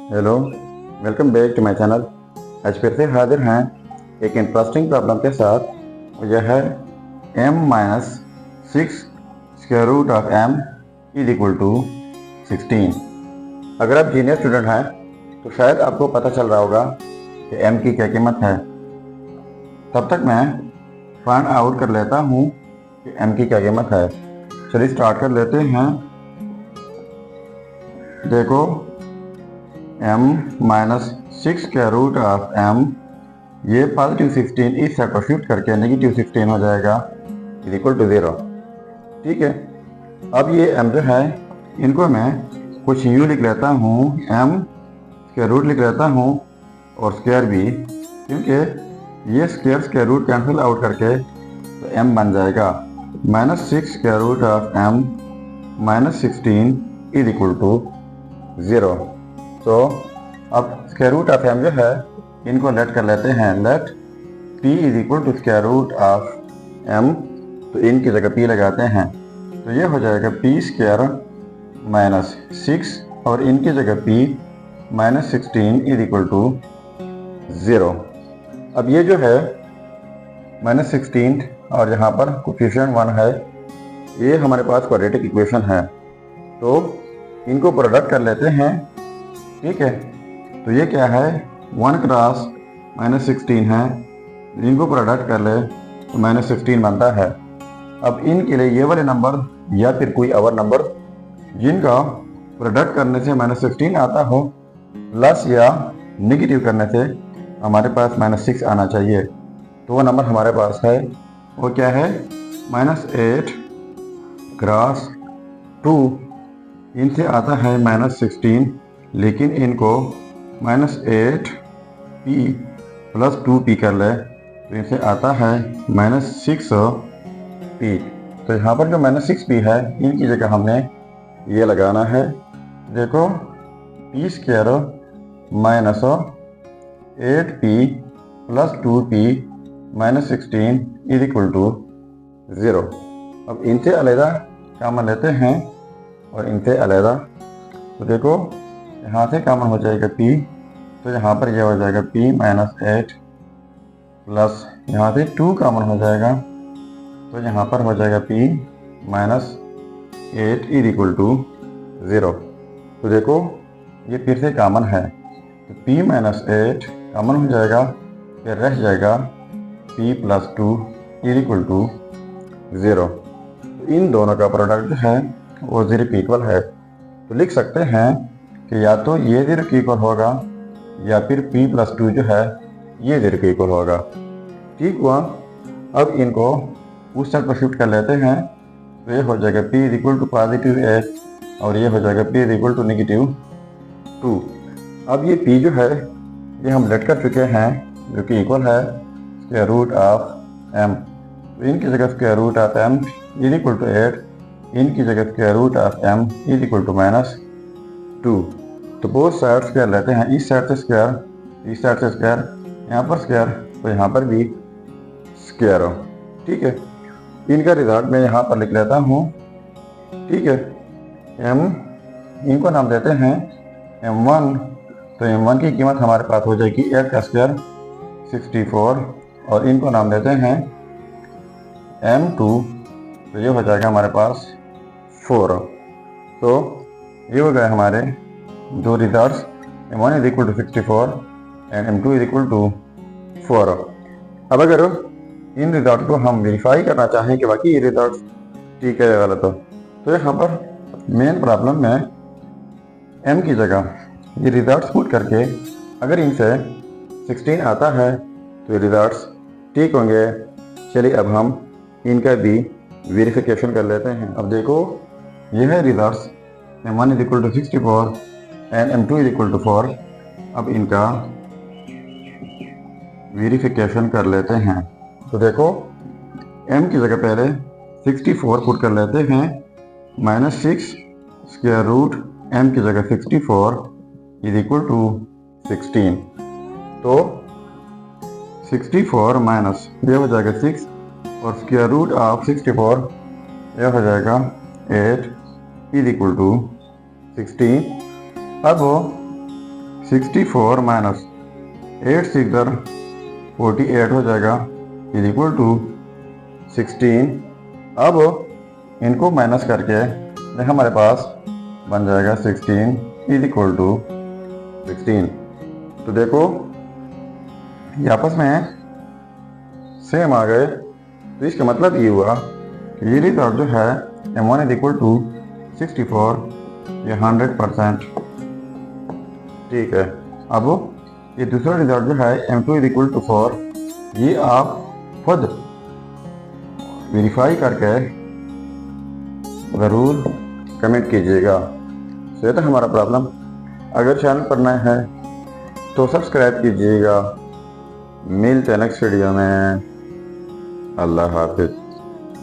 Hello, welcome back to my channel. आज फिर से हाजिर हैं एक इंटरेस्टिंग प्रॉब्लम के साथ। यह है m minus six square root of m is equal to 16। अगर आप जीनियर स्टूडेंट हैं तो शायद आपको पता चल रहा होगा कि m की क्या कीमत है। तब तक मैं फाइंड आउट कर लेता हूँ कि m की क्या कीमत है। चलिए स्टार्ट कर लेते हैं। देखो, m minus six square root of m, ये पॉजिटिव 16 इस साइड पर शिफ्ट करके नेगेटिव 16 हो जाएगा इज इक्वल टू 0। ठीक है, अब ये m जो है इनको मैं कुछ यूँ लिख लेता हूँ, m स्क्वायर रूट लिख लेता हूँ और स्क्वायर भी, क्योंकि ये स्क्वायर रूट कैंसिल आउट करके तो m बन जाएगा minus six square root of m minus 16 is equal to 0। तो अब स्क्वायर रूट ऑफ m जो है इनको लेट कर लेते हैं। Let p is equal to square root of m, तो इनकी जगह p लगाते हैं तो ये हो जाएगा p स्क्वायर माइनस सिक्स और इनकी जगह p minus 16 is equal to 0। अब ये जो है माइनस 16 और यहाँ पर कोफिशिएंट 1 है, ये हमारे पास क्वाड्रेटिक इक्वेशन है, तो इनको प्रोडक्ट कर लेते हैं। ठीक है, तो ये क्या है 1 क्रॉस माइनस 16 है, इनको प्रोडक्ट कर ले तो माइनस 16 बनता है। अब इनके लिए ये वाले नंबर या फिर कोई और नंबर जिनका प्रोडक्ट करने से माइनस 16 आता हो, प्लस या नेगेटिव करने से हमारे पास माइनस 6 आना चाहिए, तो वो नंबर हमारे पास है, वो क्या है माइनस 8 क्रॉस 2, इनसे आता है माइनस 16, लेकिन इनको माइनस 8p प्लस 2p कर ले तो इनसे आता है माइनस 6p। तो यहाँ पर जो माइनस 6p है इनकी जगह हमने ये लगाना है। देखो, p square minus 8p plus 2p minus 16 is equal to 0। अब इनसे अलहदा कॉमन लेते हैं और इनसे अलहदा, तो देखो यहाँ से कॉमन हो जाएगा p, तो यहाँ पर यह हो जाएगा p माइनस 8 प्लस यहाँ से 2 कॉमन हो जाएगा, तो यहाँ पर हो जाएगा p minus 8 is equal to 0। तो देखो ये फिर से कॉमन है, तो p माइनस 8 कॉमन हो जाएगा, फिर रह जाएगा p plus 2 is equal to 0। तो इन दोनों का प्रोडक्ट जो है वो 0 के इक्वल है, तो लिख सकते हैं कि या तो ये 0 के इक्वल होगा या फिर p प्लस 2 जो है ये 0 के इक्वल होगा। ठीक हुआ, अब इनको उस साइड पर शिफ्ट कर लेते हैं, तो ये हो जाएगा p is equal to positive 8 और ये हो जाएगा p is equal to negative 2। अब ये p जो है ये हम लेट कर चुके हैं, जो कि इक्वल है स्क्वायर रूट ऑफ m, तो इनकी जगह square root of m is equal to 8, इनकी जगह square root of m is equal to minus 2। तो बोथ साइड स्क्वायर लेते हैं, इस साइड से स्क्वायर, इस साइड से स्क्वायर, यहाँ पर स्क्वायर, तो यहाँ पर भी स्क्वायर हो। ठीक है, इनका रिजल्ट मैं यहाँ पर लिख लेता हूँ। ठीक है, m इनको नाम देते हैं m1, तो m1 की कीमत हमारे पास हो जाएगी 8 का स्क्वायर 64, और इनको नाम देते हैं m2, तो ये हो जाएगा हमारे पास 4। तो ये हो गए हमारे दो results, m1 is equal to 64 and m2 is equal to 4। अब अगर इन रिजल्ट को हम वेरीफाई करना चाहें कि बाकी ये रिजल्ट ठीक है या गलत हो, तो यहाँ पर मेन प्रॉब्लम में m की जगह ये रिजल्ट्स पुट करके अगर इनसे 16 आता है तो ये रिजल्ट्स ठीक होंगे। चलिए अब हम इनका भी वेरिफिकेशन कर लेते हैं। अब देखो, ये है results, m1 is equal to 64 and m2 is equal to 4। अब इनका वेरिफिकेशन कर लेते हैं, तो देखो m की जगह पहले 64 पुट कर लेते हैं, माइनस 6 स्क्वायर रूट m की जगह 64 इज इक्वल टू 16। तो 64 माइनस ये हो जाएगा 6 और स्क्वायर रूट ऑफ 64 यह हो जाएगा 8 इज इक्वल टू 16। अब 64 माइनस 8 6 48 हो जाएगा इज इक्वल टू 16। अब इनको माइनस करके हमारे पास बन जाएगा 16 इज इक्वल टू 16। तो देखो ये आपस में सेम आ गए। तो इसका मतलब ये हुआ कि ये रिजल्ट जो है M1 इज इक्वल टू 64, ये 100%। ठीक है। अब ये दूसरा रिजल्ट जो है M2 इज इक्वल टू 4, ये आप खुद वेरीफाई करके ज़रूर कमेंट कीजिएगा। तो ये था हमारा प्रॉब्लम। अगर चैनल पर नए हैं तो सब्सक्राइब कीजिएगा। मिलते हैं नेक्स्ट वीडियो में। अल्लाह हाफिज़।